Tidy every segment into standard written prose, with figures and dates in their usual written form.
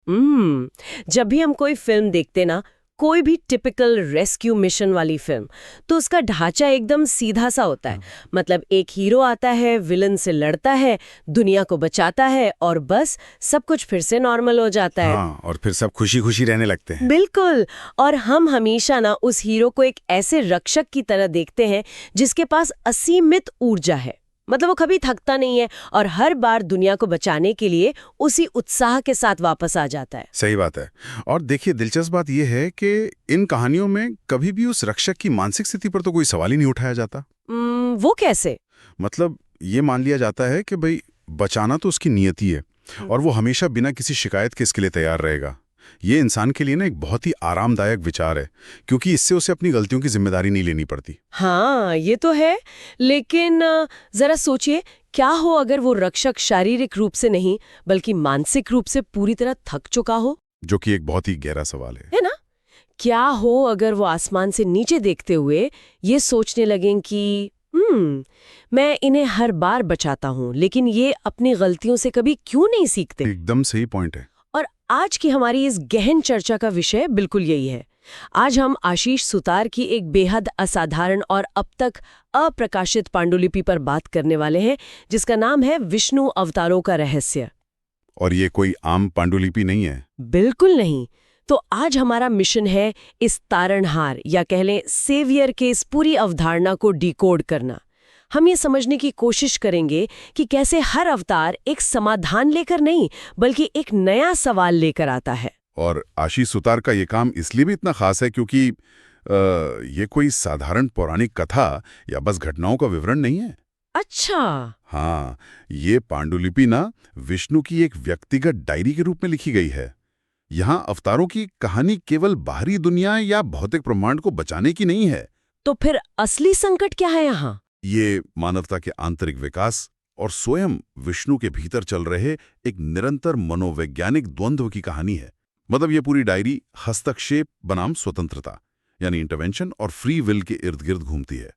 जब भी हम कोई फिल्म देखते ना, कोई भी टिपिकल रेस्क्यू मिशन वाली फिल्म, तो उसका ढांचा एकदम सीधा सा होता है। मतलब एक हीरो आता है, विलन से लड़ता है, दुनिया को बचाता है और बस सब कुछ फिर से नॉर्मल हो जाता है। हाँ, और फिर सब खुशी खुशी रहने लगते हैं। बिल्कुल। और हम हमेशा ना उस हीरो को एक ऐसे रक्षक की तरह देखते हैं जिसके पास असीमित ऊर्जा है। मतलब वो कभी थकता नहीं है और हर बार दुनिया को बचाने के लिए उसी उत्साह के साथ वापस आ जाता है। सही बात है। और देखिए, दिलचस्प बात यह है कि इन कहानियों में कभी भी उस रक्षक की मानसिक स्थिति पर तो कोई सवाल ही नहीं उठाया जाता। वो कैसे? मतलब ये मान लिया जाता है कि भाई बचाना तो उसकी नियति है और वो हमेशा बिना किसी शिकायत के इसके लिए तैयार रहेगा। ये इंसान के लिए ना एक बहुत ही आरामदायक विचार है, क्योंकि इससे उसे अपनी गलतियों की जिम्मेदारी नहीं लेनी पड़ती। हाँ, ये तो है। लेकिन जरा सोचिए, क्या हो अगर वो रक्षक शारीरिक रूप से नहीं बल्कि मानसिक रूप से पूरी तरह थक चुका हो? जो कि एक बहुत ही गहरा सवाल है ना? क्या हो अगर वो आसमान से नीचे देखते हुए ये सोचने लगें कि मैं इन्हें हर बार बचाता हूँ, लेकिन ये अपनी गलतियों से कभी क्यों नहीं सीखते? एकदम सही पॉइंट है। और आज की हमारी इस गहन चर्चा का विषय बिल्कुल यही है। आज हम आशीष सुतार की एक बेहद असाधारण और अब तक अप्रकाशित पांडुलिपि पर बात करने वाले हैं, जिसका नाम है विष्णु अवतारों का रहस्य। और ये कोई आम पांडुलिपि नहीं है। बिल्कुल नहीं। तो आज हमारा मिशन है इस तारणहार या कह लें सेवियर के इस पूरी अवधारणा को डिकोड करना। हम ये समझने की कोशिश करेंगे कि कैसे हर अवतार एक समाधान लेकर नहीं बल्कि एक नया सवाल लेकर आता है। और आशीष सुतार का ये काम इसलिए भी इतना खास है क्योंकि ये कोई साधारण पौराणिक कथा या बस घटनाओं का विवरण नहीं है। अच्छा। हाँ, ये पांडुलिपि ना विष्णु की एक व्यक्तिगत डायरी के रूप में लिखी गई है। यहाँ अवतारों की कहानी केवल बाहरी दुनिया या भौतिक ब्रह्मांड को बचाने की नहीं है। तो फिर असली संकट क्या है यहाँ? ये मानवता के आंतरिक विकास और स्वयं विष्णु के भीतर चल रहे एक निरंतर मनोवैज्ञानिक द्वंद्व की कहानी है। मतलब ये पूरी डायरी हस्तक्षेप बनाम स्वतंत्रता यानी इंटरवेंशन और फ्री विल के इर्द गिर्द घूमती है।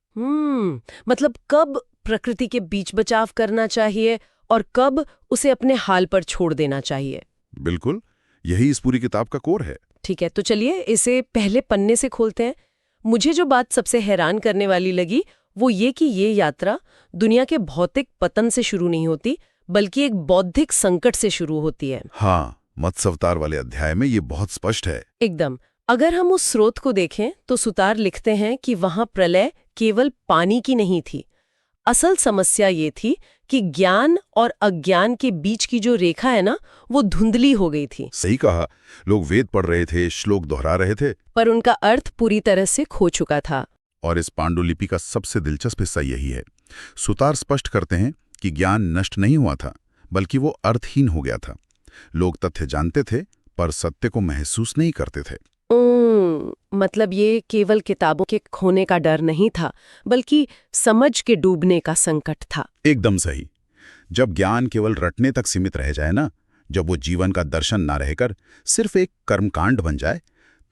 मतलब कब प्रकृति के बीच बचाव करना चाहिए और कब उसे अपने हाल पर छोड़ देना चाहिए। बिल्कुल, यही इस पूरी किताब का कोर है। ठीक है, तो चलिए इसे पहले पन्ने से खोलते हैं। मुझे जो बात सबसे हैरान करने वाली लगी वो ये कि ये यात्रा दुनिया के भौतिक पतन से शुरू नहीं होती बल्कि एक बौद्धिक संकट से शुरू होती है। हाँ, मत्स्य अवतार वाले अध्याय में ये बहुत स्पष्ट है। एकदम। अगर हम उस स्रोत को देखें तो सुतार लिखते हैं कि वहां प्रलय केवल पानी की नहीं थी। असल समस्या ये थी कि ज्ञान और अज्ञान के बीच की जो रेखा है ना, वो धुंधली हो गई थी। सही कहा। लोग वेद पढ़ रहे थे, श्लोक दोहरा रहे थे, पर उनका अर्थ पूरी तरह से खो चुका था। और इस पांडुलिपि का सबसे दिलचस्प हिस्सा यही है। सुतार स्पष्ट करते हैं कि ज्ञान नष्ट नहीं हुआ था बल्कि वो अर्थहीन हो गया था। लोग तथ्य जानते थे पर सत्य को महसूस नहीं करते थे। मतलब ये केवल किताबों के खोने का डर नहीं था बल्कि समझ के डूबने का संकट था। एकदम सही। जब ज्ञान केवल रटने तक सीमित रह जाए ना, जब वो जीवन का दर्शन ना रहकर सिर्फ एक कर्मकांड बन जाए,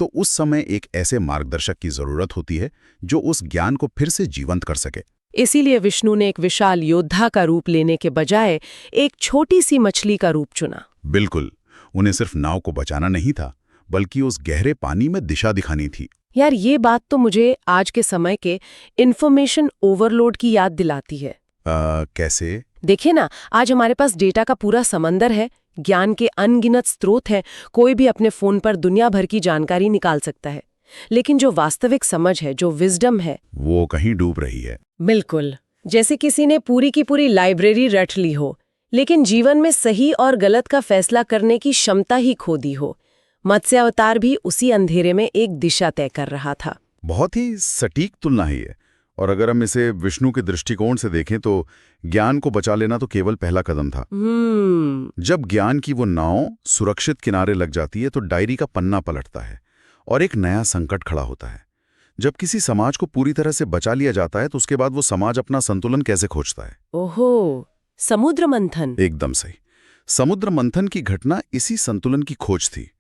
तो उस समय एक ऐसे मार्गदर्शक की जरूरत होती है जो उस ज्ञान को फिर से जीवंत कर सके। इसीलिए विष्णु ने एक विशाल योद्धा का रूप लेने के बजाय एक छोटी सी मछली का रूप चुना। बिल्कुल, उन्हें सिर्फ नाव को बचाना नहीं था बल्कि उस गहरे पानी में दिशा दिखानी थी। यार, ये बात तो मुझे आज के समय के इन्फॉर्मेशन ओवरलोड की याद दिलाती है। कैसे? देखिए ना, आज हमारे पास डेटा का पूरा समंदर है, ज्ञान के अनगिनत स्रोत हैं, कोई भी अपने फोन पर दुनिया भर की जानकारी निकाल सकता है। लेकिन जो वास्तविक समझ है, जो विजडम है, वो कहीं डूब रही है। बिल्कुल, जैसे किसी ने पूरी की पूरी लाइब्रेरी रट ली हो लेकिन जीवन में सही और गलत का फैसला करने की क्षमता ही खो दी हो। मत्स्य अवतार भी उसी अंधेरे में एक दिशा तय कर रहा था। बहुत ही सटीक तुलना है ये। और अगर हम इसे विष्णु के दृष्टिकोण से देखें तो ज्ञान को बचा लेना तो केवल पहला कदम था। जब ज्ञान की वो नाव सुरक्षित किनारे लग जाती है तो डायरी का पन्ना पलटता है और एक नया संकट खड़ा होता है। जब किसी समाज को पूरी तरह से बचा लिया जाता है तो उसके बाद वो समाज अपना संतुलन कैसे खोजता है? ओहो, समुद्र मंथन। एकदम सही। समुद्र मंथन की घटना इसी संतुलन की खोज थी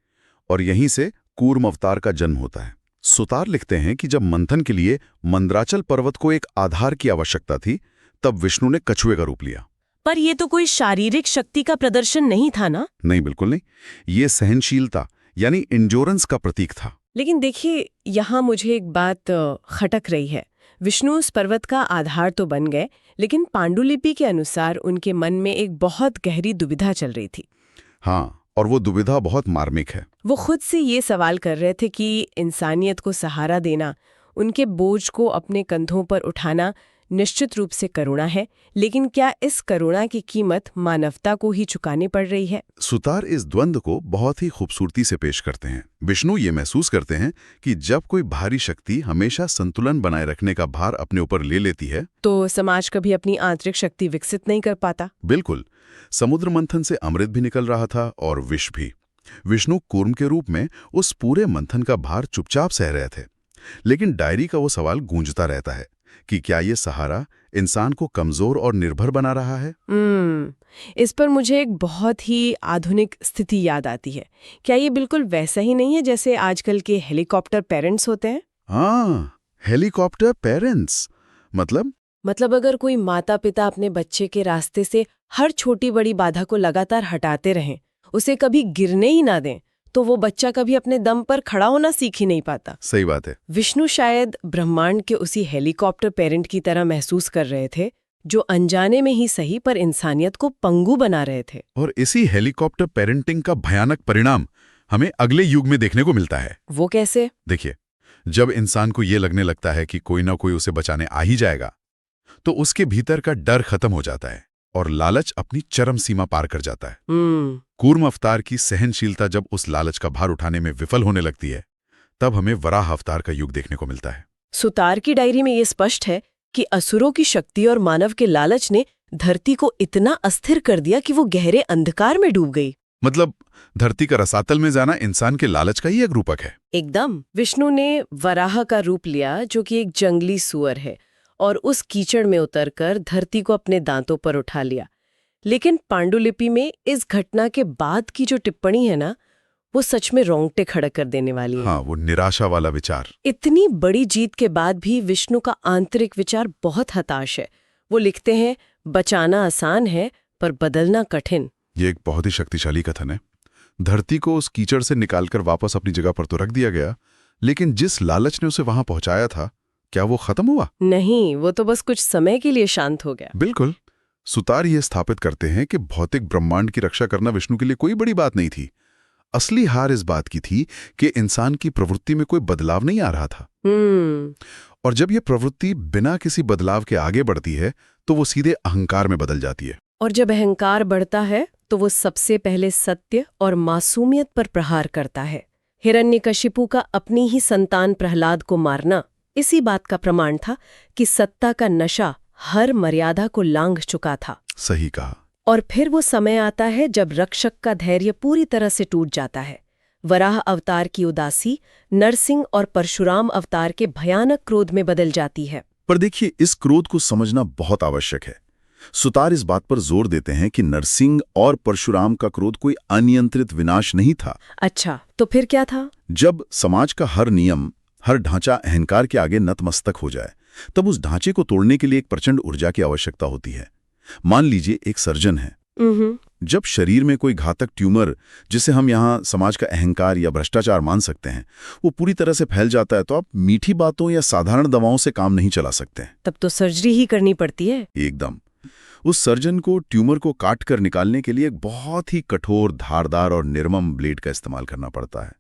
और यहीं से कूर्म अवतार का जन्म होता है। सुतार लिखते हैं कि जब मंथन के लिए मंदराचल पर्वत को एक आधार की आवश्यकता थी, तब विष्णु ने कछुए का रूप लिया। पर ये तो कोई शारीरिक शक्ति का प्रदर्शन नहीं था ना। नहीं, बिल्कुल नहीं। ये सहनशीलता यानी इंड्योरेंस का प्रतीक था। लेकिन देखिए, यहाँ मुझे एक बात खटक रही है। विष्णु उस पर्वत का आधार तो बन गए, लेकिन पांडुलिपि के अनुसार उनके मन में एक बहुत गहरी दुविधा चल रही थी। हाँ, और वो दुविधा बहुत मार्मिक है। वो खुद से ये सवाल कर रहे थे कि इंसानियत को सहारा देना, उनके बोझ को अपने कंधों पर उठाना निश्चित रूप से करुणा है, लेकिन क्या इस करुणा की कीमत मानवता को ही चुकानी पड़ रही है? सुतार इस द्वंद्व को बहुत ही खूबसूरती से पेश करते हैं। विष्णु ये महसूस करते हैं कि जब कोई भारी शक्ति हमेशा संतुलन बनाए रखने का भार अपने ऊपर ले लेती है, तो समाज कभी अपनी आंतरिक शक्ति विकसित नहीं कर पाता। बिल्कुल। समुद्र मंथन से अमृत भी निकल रहा था और विष भी। विष्णु कूर्म के रूप में उस पूरे मंथन का भार चुपचाप सह रहे थे, लेकिन डायरी का वो सवाल गूंजता रहता है कि क्या ये सहारा इंसान को कमजोर और निर्भर बना रहा है? इस पर मुझे एक बहुत ही आधुनिक स्थिति याद आती है। क्या ये बिल्कुल वैसा ही नहीं है जैसे आजकल के हेलीकॉप्टर पेरेंट्स होते हैं? हाँ, हेलीकॉप्टर पेरेंट्स मतलब अगर कोई माता पिता अपने बच्चे के रास्ते से हर छोटी बड़ी बाधा को लगातार हटाते रहें, उसे कभी गिरने ही ना दें, तो वो बच्चा कभी अपने दम पर खड़ा होना सीख ही नहीं पाता। सही बात है। विष्णु शायद ब्रह्मांड के उसी हेलीकॉप्टर पेरेंट की तरह महसूस कर रहे थे, जो अनजाने में ही सही पर इंसानियत को पंगु बना रहे थे। और इसी हेलीकॉप्टर पेरेंटिंग का भयानक परिणाम हमें अगले युग में देखने को मिलता है। वो कैसे? देखिए, जब इंसान को ये लगने लगता है कि कोई ना कोई उसे बचाने आ ही जाएगा, तो उसके भीतर का डर खत्म हो जाता है और लालच अपनी चरम सीमा पार कर जाता है। कूर्म अवतार की सहनशीलता जब उस लालच का भार उठाने में विफल होने लगती है, तब हमें वराह अवतार का युग देखने को मिलता है। सुतार की डायरी में ये स्पष्ट है कि असुरों की शक्ति और मानव के लालच ने धरती को इतना अस्थिर कर दिया कि वो गहरे अंधकार में डूब गई। मतलब धरती का रसातल में जाना इंसान के लालच का ही एक रूपक है। एकदम। विष्णु ने वराह का रूप लिया, जो कि एक जंगली सुअर है, और उस कीचड़ में उतरकर धरती को अपने दांतों पर उठा लिया। लेकिन पांडुलिपि में इस घटना के बाद की जो टिप्पणी है ना, वो सच में रोंगटे खड़ा कर देने वाली है। हाँ, वो निराशा वाला विचार। इतनी बड़ी जीत के बाद भी विष्णु का आंतरिक विचार बहुत हताश है। वो लिखते हैं, बचाना आसान है पर बदलना कठिन। ये एक बहुत ही शक्तिशाली कथन है। धरती को उस कीचड़ से निकालकर वापस अपनी जगह पर तो रख दिया गया, लेकिन जिस लालच ने उसे वहां पहुंचाया था, क्या वो खत्म हुआ? नहीं, वो तो बस कुछ समय के लिए शांत हो गया। बिल्कुल। सुतार ये स्थापित करते हैं कि भौतिक ब्रह्मांड की रक्षा करना विष्णु के लिए कोई बड़ी बात नहीं थी। असली हार इस बात की थी कि इंसान की प्रवृत्ति में कोई बदलाव नहीं आ रहा था। और जब ये प्रवृत्ति बिना किसी बदलाव के आगे बढ़ती है, तो वो सीधे अहंकार में बदल जाती है। और जब अहंकार बढ़ता है, तो वो सबसे पहले सत्य और मासूमियत पर प्रहार करता है। हिरण्यकशिपु का अपनी ही संतान प्रहलाद को मारना इसी बात का प्रमाण था कि सत्ता का नशा हर मर्यादा को लांघ चुका था। सही कहा। और फिर वो समय आता है जब रक्षक का धैर्य पूरी तरह से टूट जाता है। वराह अवतार की उदासी नरसिंह और परशुराम अवतार के भयानक क्रोध में बदल जाती है। पर देखिए, इस क्रोध को समझना बहुत आवश्यक है। सुतार इस बात पर जोर देते हैं कि नरसिंह और परशुराम का क्रोध कोई अनियंत्रित विनाश नहीं था। अच्छा, तो फिर क्या था? जब समाज का हर नियम, हर ढांचा अहंकार के आगे नतमस्तक हो जाए, तब उस ढांचे को तोड़ने के लिए एक प्रचंड ऊर्जा की आवश्यकता होती है। मान लीजिए एक सर्जन है। जब शरीर में कोई घातक ट्यूमर, जिसे हम यहाँ समाज का अहंकार या भ्रष्टाचार मान सकते हैं, वो पूरी तरह से फैल जाता है, तो आप मीठी बातों या साधारण दवाओं से काम नहीं चला सकते। तब तो सर्जरी ही करनी पड़ती है। एकदम। उस सर्जन को ट्यूमर को काट कर निकालने के लिए एक बहुत ही कठोर, धारदार और निर्मम ब्लेड का इस्तेमाल करना पड़ता है।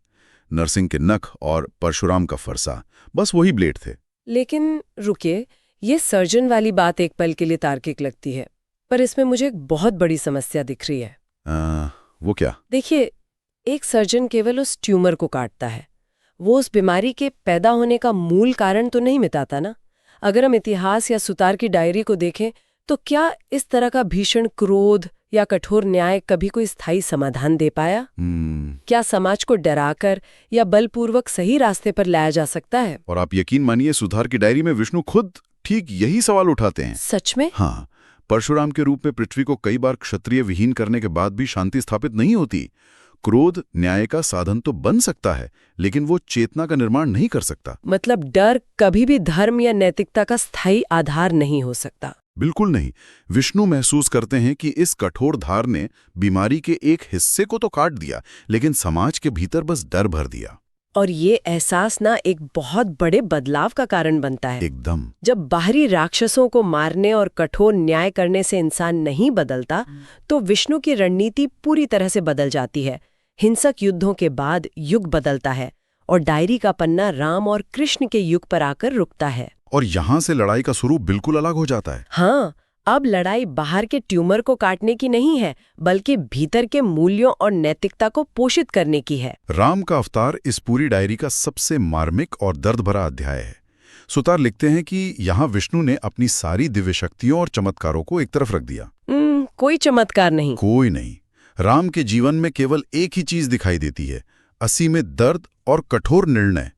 नरसिंह के नख और परशुराम का फरसा बस वही ब्लेड थे। लेकिन रुकिए, ये सर्जन वाली बात एक पल के लिए तार्किक लगती है, पर इसमें मुझे एक बहुत बड़ी समस्या दिख रही है। वो क्या? देखिए, एक सर्जन केवल उस ट्यूमर को काटता है, वो उस बीमारी के पैदा होने का मूल कारण तो नहीं मिटाता ना। अगर हम इतिहास या सुतार की डायरी को देखें, तो क्या इस तरह का भीषण क्रोध या कठोर न्याय कभी कोई स्थायी समाधान दे पाया? क्या समाज को डराकर या बलपूर्वक सही रास्ते पर लाया जा सकता है? और आप यकीन मानिए, सुतार की डायरी में विष्णु खुद ठीक यही सवाल उठाते हैं। सच में? हाँ। परशुराम के रूप में पृथ्वी को कई बार क्षत्रिय विहीन करने के बाद भी शांति स्थापित नहीं होती। क्रोध न्याय का साधन तो बन सकता है, लेकिन वो चेतना का निर्माण नहीं कर सकता। मतलब डर कभी भी धर्म या नैतिकता का स्थायी आधार नहीं हो सकता। बिल्कुल नहीं। विष्णु महसूस करते हैं कि इस कठोर धार ने बीमारी के एक हिस्से को तो काट दिया, लेकिन समाज के भीतर बस डर भर दिया। और ये एहसास ना एक बहुत बड़े बदलाव का कारण बनता है। एकदम। जब बाहरी राक्षसों को मारने और कठोर न्याय करने से इंसान नहीं बदलता, तो विष्णु की रणनीति पूरी तरह से बदल जाती है। हिंसक युद्धों के बाद युग बदलता है और डायरी का पन्ना राम और कृष्ण के युग पर आकर रुकता है। और यहां से लड़ाई का स्वरूप बिल्कुल अलग हो जाता है। हाँ, अब लड़ाई बाहर के ट्यूमर को काटने की नहीं है, बल्कि भीतर के मूल्यों और नैतिकता को पोषित करने की है। राम का अवतार इस पूरी डायरी का सबसे मार्मिक और दर्द भरा अध्याय है। सुतार लिखते हैं कि यहाँ विष्णु ने अपनी सारी दिव्य शक्तियों और चमत्कारों को एक तरफ रख दिया। कोई चमत्कार नहीं। कोई नहीं। राम के जीवन में केवल एक ही चीज दिखाई देती है, असीमित दर्द और कठोर निर्णय।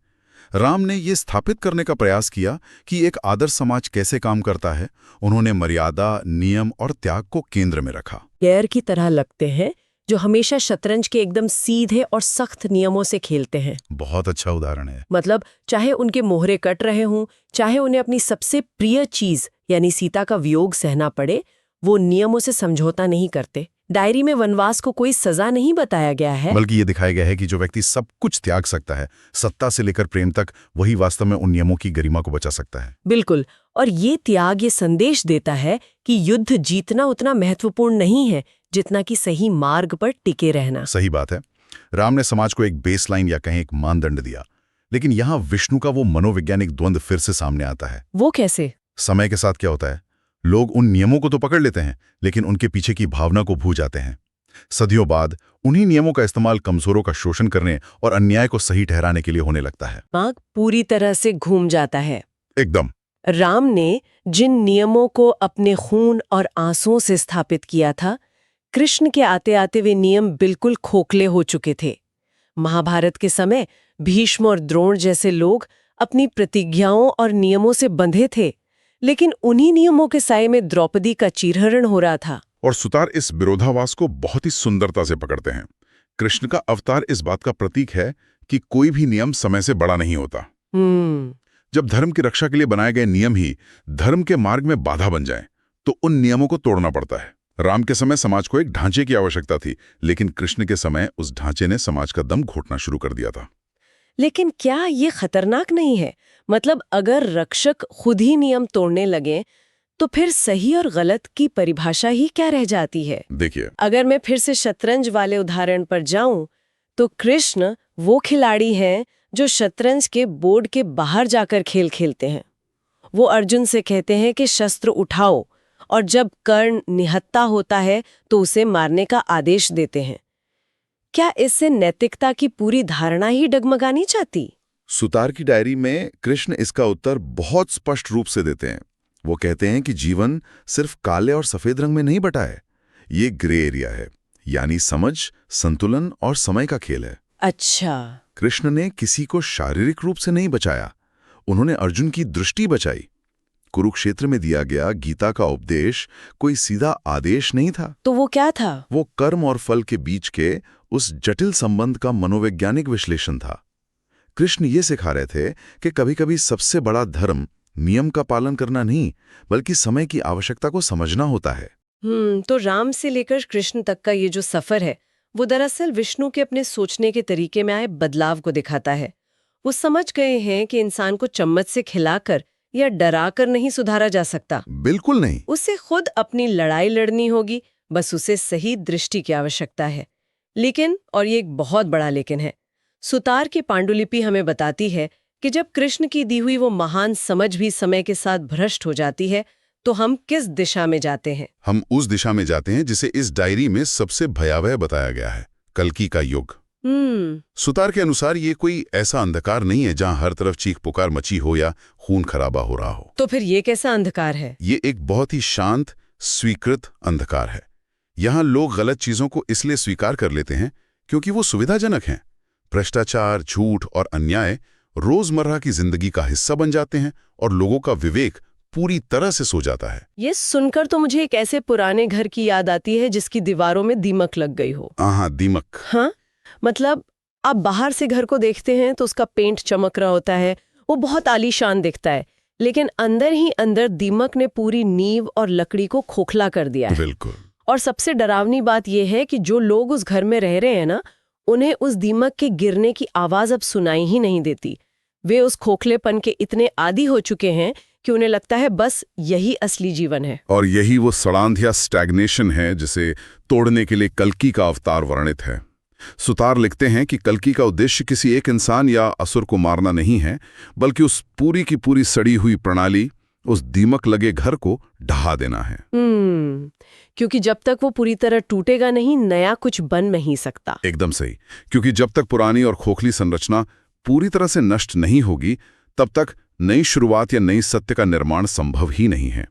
राम ने ये स्थापित करने का प्रयास किया कि एक आदर्श समाज कैसे काम करता है। उन्होंने मर्यादा, नियम और त्याग को केंद्र में रखा। गैर की तरह लगते हैं जो हमेशा शतरंज के एकदम सीधे और सख्त नियमों से खेलते हैं। बहुत अच्छा उदाहरण है। मतलब चाहे उनके मोहरे कट रहे हों, चाहे उन्हें अपनी सबसे प्रिय चीज यानी सीता का वियोग सहना पड़े, वो नियमों से समझौता नहीं करते। डायरी में वनवास को कोई सजा नहीं बताया गया है, बल्कि ये दिखाया गया है कि जो व्यक्ति सब कुछ त्याग सकता है, सत्ता से लेकर प्रेम तक, वही वास्तव में उन नियमों की गरिमा को बचा सकता है। बिल्कुल। और ये त्याग ये संदेश देता है कि युद्ध जीतना उतना महत्वपूर्ण नहीं है जितना कि सही मार्ग पर टिके रहना। सही बात है। राम ने समाज को एक बेसलाइन या कहें एक मानदंड दिया, लेकिन यहाँ विष्णु का वो मनोवैज्ञानिक द्वंद्व फिर से सामने आता है। वो कैसे? समय के साथ क्या होता है, लोग उन नियमों को तो पकड़ लेते हैं, लेकिन उनके पीछे की भावना को भूल जाते हैं। सदियों बाद उन्हीं नियमों का इस्तेमाल कमजोरों का शोषण करने और अन्याय को सही ठहराने के लिए होने लगता है। दिमाग पूरी तरह से घूम जाता है। एकदम। राम ने जिन नियमों को अपने खून और आंसुओं से स्थापित किया था, कृष्ण के आते आते वे नियम बिल्कुल खोखले हो चुके थे। महाभारत के समय भीष्म और द्रोण जैसे लोग अपनी प्रतिज्ञाओं और नियमों से बंधे थे, लेकिन उन्हीं नियमों के साए में द्रौपदी का चीरहरण हो रहा था। और सुतार इस विरोधाभास को बहुत ही सुंदरता से पकड़ते हैं। कृष्ण का अवतार इस बात का प्रतीक है कि कोई भी नियम समय से बड़ा नहीं होता। जब धर्म की रक्षा के लिए बनाए गए नियम ही धर्म के मार्ग में बाधा बन जाएं, तो उन नियमों को तोड़ना पड़ता है। राम के समय समाज को एक ढांचे की आवश्यकता थी, लेकिन कृष्ण के समय उस ढांचे ने समाज का दम घोटना शुरू कर दिया था। लेकिन क्या ये खतरनाक नहीं है? मतलब अगर रक्षक खुद ही नियम तोड़ने लगे, तो फिर सही और गलत की परिभाषा ही क्या रह जाती है? देखिए, अगर मैं फिर से शतरंज वाले उदाहरण पर जाऊं, तो कृष्ण वो खिलाड़ी हैं जो शतरंज के बोर्ड के बाहर जाकर खेल खेलते हैं। वो अर्जुन से कहते हैं कि शस्त्र उठाओ, और जब कर्ण निहत्था होता है तो उसे मारने का आदेश देते हैं। क्या इससे नैतिकता की पूरी धारणा ही डगमगानी चाहती? सुतार की डायरी में कृष्ण इसका उत्तर बहुत स्पष्ट रूप से देते हैं। वो कहते हैं कि जीवन सिर्फ काले और सफेद रंग में नहीं बटा है, ये ग्रे एरिया है, यानी समझ, संतुलन और समय का खेल है। अच्छा। कृष्ण ने किसी को शारीरिक रूप से नहीं बचाया, उन्होंने अर्जुन की दृष्टि बचाई। कुरुक्षेत्र में दिया गया गीता का उपदेश कोई सीधा आदेश नहीं था। तो वो क्या था? वो कर्म और फल के बीच के उस जटिल संबंध का मनोवैज्ञानिक विश्लेषण था। कृष्ण ये सिखा रहे थे कि कभी-कभी सबसे बड़ा धर्म नियम का पालन करना नहीं, बल्कि समय की आवश्यकता को समझना होता है। तो राम से लेकर कृष्ण तक का ये जो सफर है, वो दरअसल विष्णु के अपने सोचने के तरीके में आए बदलाव को दिखाता है। वो समझ गए हैं कि इंसान को चम्मच से खिलाकर या डराकर नहीं सुधारा जा सकता। बिल्कुल नहीं। उसे खुद अपनी लड़ाई लड़नी होगी, बस उसे सही दृष्टि की आवश्यकता है। लेकिन, और ये एक बहुत बड़ा लेकिन है, सुतार की पांडुलिपि हमें बताती है कि जब कृष्ण की दी हुई वो महान समझ भी समय के साथ भ्रष्ट हो जाती है, तो हम किस दिशा में जाते हैं? हम उस दिशा में जाते हैं जिसे इस डायरी में सबसे भयावह बताया गया है, कल्कि का युग। सुतार के अनुसार ये कोई ऐसा अंधकार नहीं है जहां हर तरफ चीख पुकार मची हो या खून खराबा हो रहा हो। तो फिर ये कैसा अंधकार है? ये एक बहुत ही शांत, स्वीकृत अंधकार है। यहाँ लोग गलत चीजों को इसलिए स्वीकार कर लेते हैं क्योंकि वो सुविधाजनक हैं। भ्रष्टाचार, झूठ और अन्याय रोजमर्रा की जिंदगी का हिस्सा बन जाते हैं और लोगों का विवेक पूरी तरह से सो जाता है। ये सुनकर तो मुझे एक ऐसे पुराने घर की याद आती है जिसकी दीवारों में दीमक लग गई हो। हाँ, दीमक। हाँ, मतलब आप बाहर से घर को देखते हैं तो उसका पेंट चमक रहा होता है, वो बहुत आलीशान दिखता है, लेकिन अंदर ही अंदर दीमक ने पूरी नींव और लकड़ी को खोखला कर दिया है। बिल्कुल। और सबसे डरावनी बात यह है कि जो लोग उस घर में रह रहे हैं ना, उन्हें उस दीमक के गिरने की आवाज अब सुनाई ही नहीं देती। वे उस खोखलेपन के इतने आदी हो चुके हैं कि उन्हें लगता है बस यही असली जीवन है। और यही वो सड़ांध या स्टैग्नेशन है जिसे तोड़ने के लिए कल्कि का अवतार वर्णित है। सुतार लिखते हैं कि कल्कि का उद्देश्य किसी एक इंसान या असुर को मारना नहीं है, बल्कि उस पूरी की पूरी सड़ी हुई प्रणाली, उस दीमक लगे घर को ढहा देना है। क्योंकि जब तक वो पूरी तरह टूटेगा नहीं, नया कुछ बन नहीं सकता। एकदम सही, क्योंकि जब तक पुरानी और खोखली संरचना पूरी तरह से नष्ट नहीं होगी, तब तक नई शुरुआत या नई सत्य का निर्माण संभव ही नहीं है।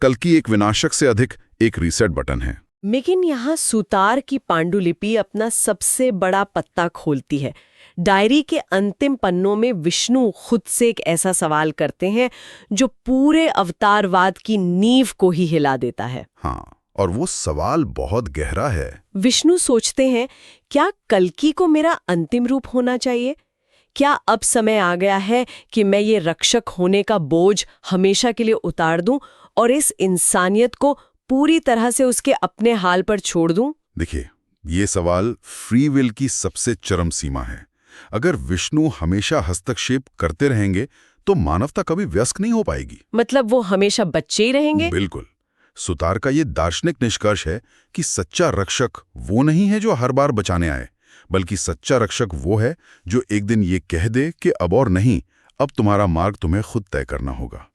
कल्कि एक विनाशक से अधिक एक रीसेट बटन है। लेकिन यहाँ सुतार की पांडुलिपि अपना सबसे बड़ा पत्ता खोलती है। डायरी के अंतिम पन्नों में विष्णु खुद से एक ऐसा सवाल करते हैं जो पूरे अवतारवाद की नींव को ही हिला देता है। हाँ, और वो सवाल बहुत गहरा है। विष्णु सोचते हैं, क्या कल्कि को मेरा अंतिम रूप होना चाहिए? क्या अब समय आ गया है कि मैं ये रक्षक होने का बोझ हमेशा के लिए उतार दूं और इस इंसानियत को पूरी तरह से उसके अपने हाल पर छोड़ दूं? देखिए, ये सवाल फ्री विल की सबसे चरम सीमा है। अगर विष्णु हमेशा हस्तक्षेप करते रहेंगे तो मानवता कभी वयस्क नहीं हो पाएगी। मतलब वो हमेशा बच्चे ही रहेंगे? बिल्कुल। सुतार का ये दार्शनिक निष्कर्ष है कि सच्चा रक्षक वो नहीं है जो हर बार बचाने आए, बल्कि सच्चा रक्षक वो है जो एक दिन ये कह दे कि अब और नहीं, अब तुम्हारा मार्ग तुम्हें खुद तय करना होगा।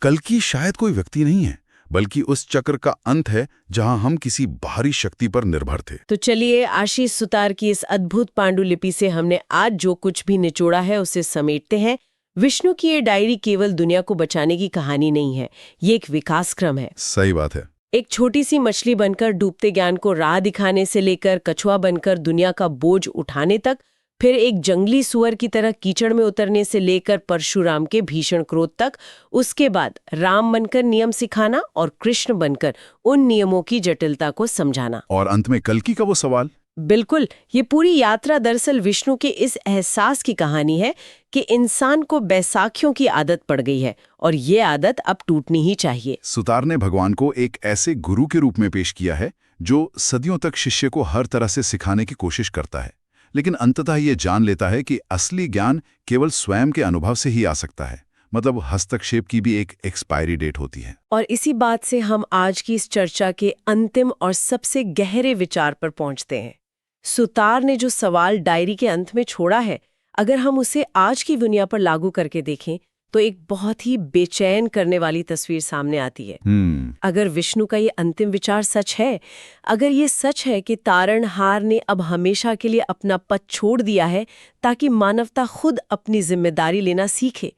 कल्कि शायद कोई व्यक्ति नहीं है, बल्कि उस चक्र का अंत है जहां हम किसी बाहरी शक्ति पर निर्भर थे। तो चलिए, आशीष सुतार की इस अद्भुत पांडुलिपि से हमने आज जो कुछ भी निचोड़ा है उसे समेटते हैं। विष्णु की ये डायरी केवल दुनिया को बचाने की कहानी नहीं है, ये एक विकास क्रम है। सही बात है। एक छोटी सी मछली बनकर डूबते ज्ञान को राह दिखाने से लेकर कछुआ बनकर दुनिया का बोझ उठाने तक, फिर एक जंगली सुअर की तरह कीचड़ में उतरने से लेकर परशुराम के भीषण क्रोध तक, उसके बाद राम बनकर नियम सिखाना और कृष्ण बनकर उन नियमों की जटिलता को समझाना, और अंत में कल्कि का वो सवाल। बिल्कुल, ये पूरी यात्रा दरअसल विष्णु के इस एहसास की कहानी है कि इंसान को बैसाखियों की आदत पड़ गई है और ये आदत अब टूटनी ही चाहिए। सुतार ने भगवान को एक ऐसे गुरु के रूप में पेश किया है जो सदियों तक शिष्य को हर तरह से सिखाने की कोशिश करता है, लेकिन अंततः ये जान लेता है कि असली ज्ञान केवल स्वयं के अनुभव से ही आ सकता है। मतलब हस्तक्षेप की भी एक एक्सपायरी डेट होती है। और इसी बात से हम आज की इस चर्चा के अंतिम और सबसे गहरे विचार पर पहुंचते हैं। सुतार ने जो सवाल डायरी के अंत में छोड़ा है, अगर हम उसे आज की दुनिया पर लागू करके देखें तो एक बहुत ही बेचैन करने वाली तस्वीर सामने आती है। अगर विष्णु का ये अंतिम विचार सच है, अगर ये सच है कि तारणहार ने अब हमेशा के लिए अपना पद छोड़ दिया है ताकि मानवता खुद अपनी जिम्मेदारी लेना सीखे,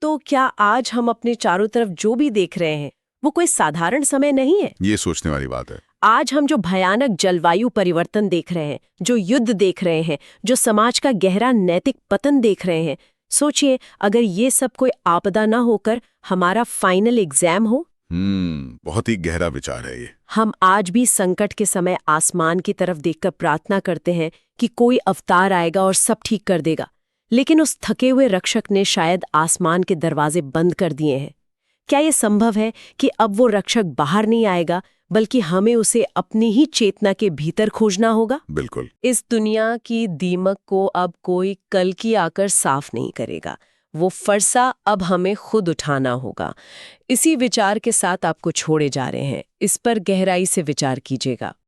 तो क्या आज हम अपने चारों तरफ जो भी देख रहे हैं वो कोई साधारण समय नहीं है? ये सोचने वाली बात है। आज हम जो भयानक जलवायु परिवर्तन देख रहे हैं, जो युद्ध देख रहे हैं, जो समाज का गहरा नैतिक पतन देख रहे हैं, सोचिए अगर ये सब कोई आपदा ना होकर हमारा फाइनल एग्जाम हो। बहुत ही गहरा विचार है ये। हम आज भी संकट के समय आसमान की तरफ देखकर प्रार्थना करते हैं कि कोई अवतार आएगा और सब ठीक कर देगा, लेकिन उस थके हुए रक्षक ने शायद आसमान के दरवाजे बंद कर दिए हैं। क्या ये संभव है कि अब वो रक्षक बाहर नहीं आएगा, बल्कि हमें उसे अपनी ही चेतना के भीतर खोजना होगा? बिल्कुल। इस दुनिया की दीमक को अब कोई कल्कि आकर साफ नहीं करेगा, वो फरसा अब हमें खुद उठाना होगा। इसी विचार के साथ आपको छोड़े जा रहे हैं, इस पर गहराई से विचार कीजिएगा।